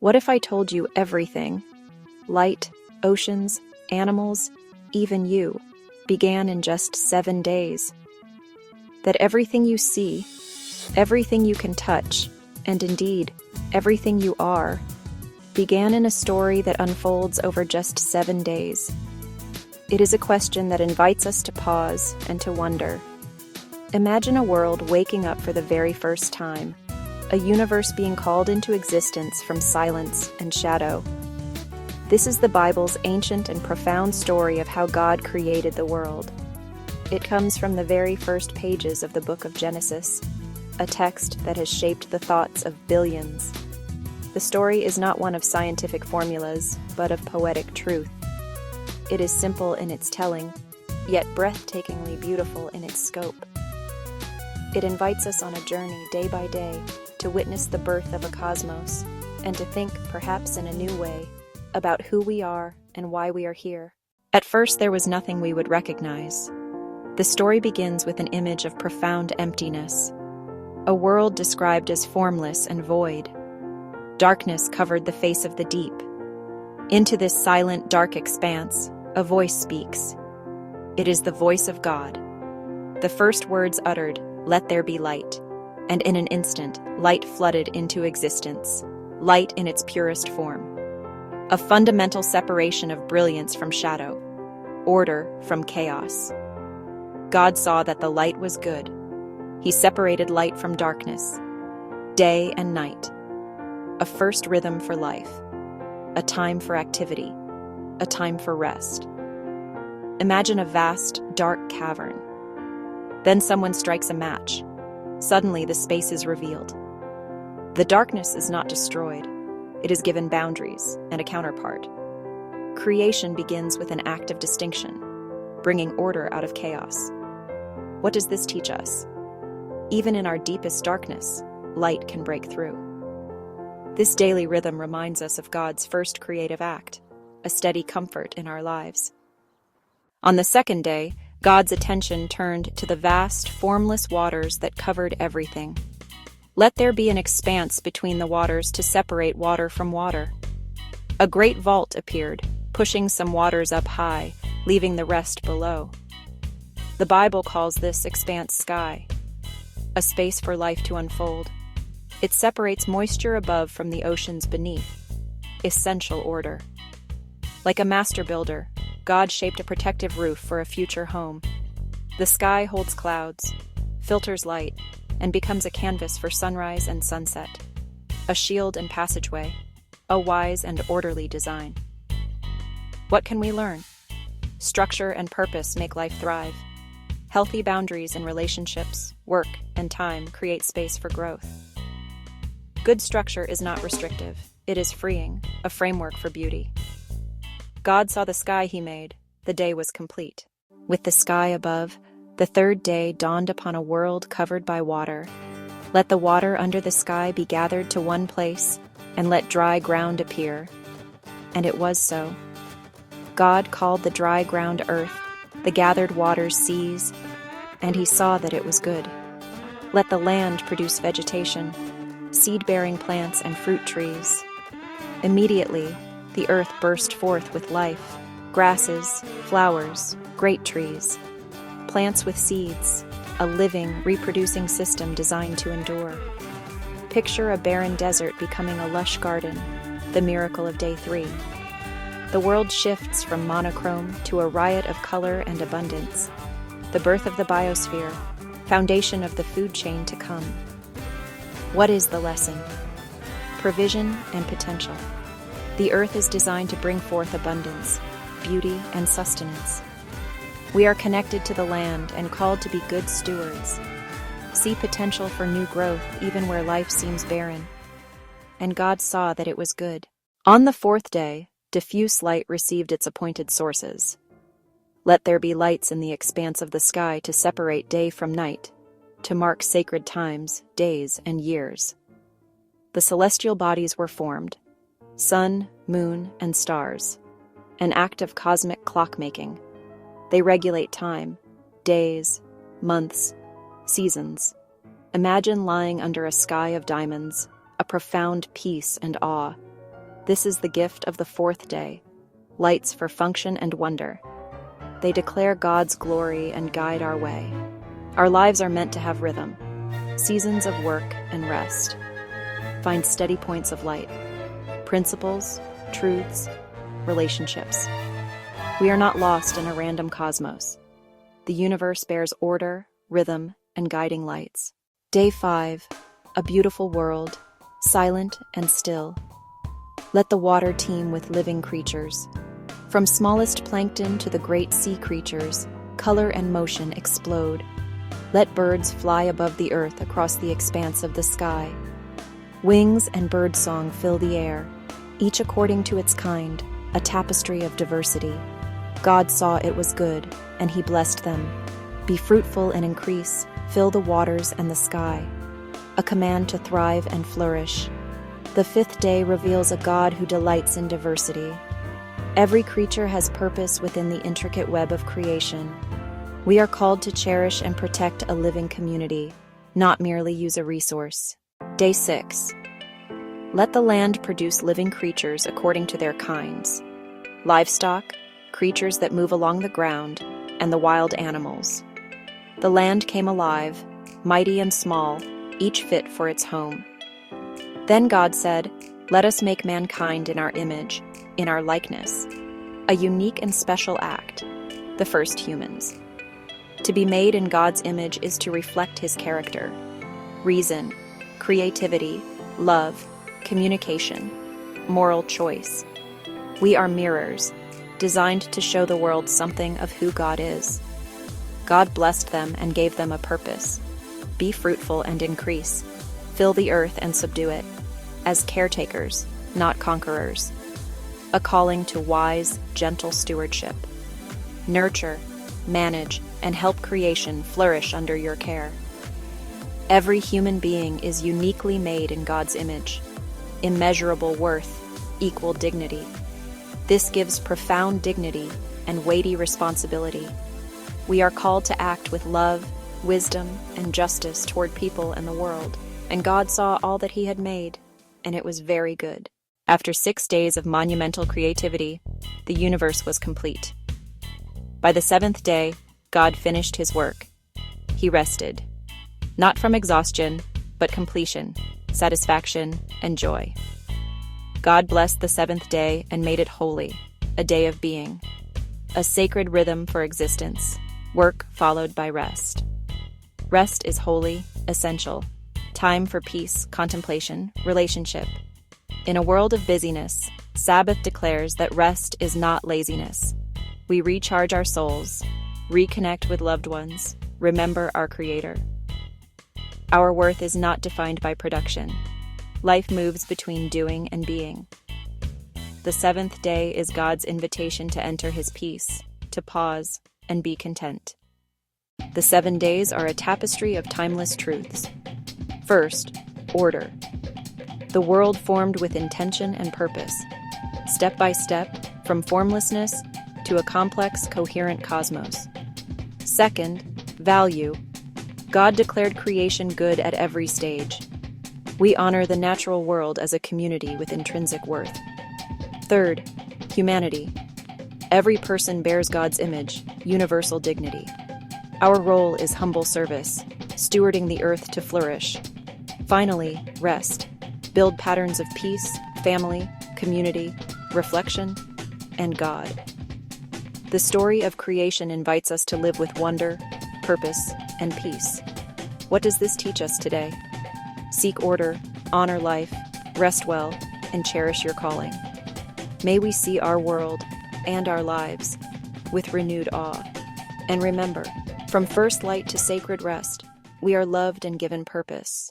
What if I told you everything, light, oceans, animals, even you, began in just 7 days? That everything you see, everything you can touch, and indeed, everything you are, began in a story that unfolds over just 7 days. It is a question that invites us to pause and to wonder. Imagine a world waking up for the very first time, a universe being called into existence from silence and shadow. This is the Bible's ancient and profound story of how God created the world. It comes from the very first pages of the book of Genesis, a text that has shaped the thoughts of billions. The story is not one of scientific formulas, but of poetic truth. It is simple in its telling, yet breathtakingly beautiful in its scope. It invites us on a journey day by day to witness the birth of a cosmos and to think, perhaps in a new way, about who we are and why we are here. At first, there was nothing we would recognize. The story begins with an image of profound emptiness, a world described as formless and void. Darkness covered the face of the deep. Into this silent, dark expanse, a voice speaks. It is the voice of God. The first words uttered, "Let there be light," and in an instant, light flooded into existence, light in its purest form. A fundamental separation of brilliance from shadow, order from chaos. God saw that the light was good. He separated light from darkness, day and night. A first rhythm for life, a time for activity, a time for rest. Imagine a vast, dark cavern. Then someone strikes a match. Suddenly, the space is revealed. The darkness is not destroyed. It is given boundaries and a counterpart. Creation begins with an act of distinction, bringing order out of chaos. What does this teach us? Even in our deepest darkness, light can break through. This daily rhythm reminds us of God's first creative act, a steady comfort in our lives. On the second day, God's attention turned to the vast, formless waters that covered everything. Let there be an expanse between the waters to separate water from water. A great vault appeared, pushing some waters up high, leaving the rest below. The Bible calls this expanse sky, a space for life to unfold. It separates moisture above from the oceans beneath. Essential order. Like a master builder, God shaped a protective roof for a future home. The sky holds clouds, filters light, and becomes a canvas for sunrise and sunset. A shield and passageway, a wise and orderly design. What can we learn? Structure and purpose make life thrive. Healthy boundaries in relationships, work, and time create space for growth. Good structure is not restrictive. It is freeing, a framework for beauty. God saw the sky he made. The day was complete. With the sky above, the third day dawned upon a world covered by water. Let the water under the sky be gathered to one place, and let dry ground appear. And it was so. God called the dry ground earth, the gathered waters seas, and he saw that it was good. Let the land produce vegetation, seed-bearing plants and fruit trees. Immediately, the earth burst forth with life, grasses, flowers, great trees, plants with seeds, a living, reproducing system designed to endure. Picture a barren desert becoming a lush garden, the miracle of day 3. The world shifts from monochrome to a riot of color and abundance, the birth of the biosphere, foundation of the food chain to come. What is the lesson? Provision and potential. The earth is designed to bring forth abundance, beauty, and sustenance. We are connected to the land and called to be good stewards. See potential for new growth even where life seems barren. And God saw that it was good. On the fourth day, diffuse light received its appointed sources. Let there be lights in the expanse of the sky to separate day from night, to mark sacred times, days, and years. The celestial bodies were formed, sun, moon, and stars, an act of cosmic clockmaking. They regulate time, days, months, seasons. Imagine lying under a sky of diamonds, a profound peace and awe, This is the gift of the fourth day, lights for function and wonder. They declare God's glory and guide our way. Our lives are meant to have rhythm, seasons of work and rest. Find steady points of light, principles, truths, relationships. We are not lost in a random cosmos. The universe bears order, rhythm, and guiding lights. Day 5, a beautiful world, silent and still. Let the water teem with living creatures. From smallest plankton to the great sea creatures, color and motion explode. Let birds fly above the earth across the expanse of the sky. Wings and birdsong fill the air, each according to its kind, a tapestry of diversity. God saw it was good, and he blessed them. Be fruitful and increase, fill the waters and the sky. A command to thrive and flourish. The fifth day reveals a God who delights in diversity. Every creature has purpose within the intricate web of creation. We are called to cherish and protect a living community, not merely use a resource. Day 6. Let the land produce living creatures according to their kinds. Livestock, creatures that move along the ground, and the wild animals. The land came alive, mighty and small, each fit for its home. Then God said, "Let us make mankind in our image, in our likeness." A unique and special act, the first humans. To be made in God's image is to reflect his character. Reason, creativity, love, communication, moral choice. We are mirrors, designed to show the world something of who God is. God blessed them and gave them a purpose. Be fruitful and increase. Fill the earth and subdue it. As caretakers, not conquerors. A calling to wise, gentle stewardship. Nurture, manage, and help creation flourish under your care. Every human being is uniquely made in God's image. Immeasurable worth, equal dignity. This gives profound dignity and weighty responsibility. We are called to act with love, wisdom, and justice toward people and the world. And God saw all that he had made, and it was very good. After 6 days of monumental creativity, the universe was complete. By the seventh day, God finished his work. He rested, not from exhaustion, but completion, satisfaction, and joy. God blessed the seventh day and made it holy, a day of being, a sacred rhythm for existence, work followed by rest. Rest is holy, essential, time for peace, contemplation, relationship. In a world of busyness, Sabbath declares that rest is not laziness. We recharge our souls, reconnect with loved ones, remember our Creator. Our worth is not defined by production. Life moves between doing and being. The seventh day is God's invitation to enter his peace, to pause, and be content. The 7 days are a tapestry of timeless truths. First, order. The world formed with intention and purpose, step by step, from formlessness to a complex, coherent cosmos. Second, value. God declared creation good at every stage. We honor the natural world as a community with intrinsic worth. Third, humanity. Every person bears God's image, universal dignity. Our role is humble service, stewarding the earth to flourish. Finally, rest. Build patterns of peace, family, community, reflection, and God. The story of creation invites us to live with wonder, purpose, and peace. What does this teach us today? Seek order, honor life, rest well, and cherish your calling. May we see our world and our lives with renewed awe. And remember, from first light to sacred rest, we are loved and given purpose.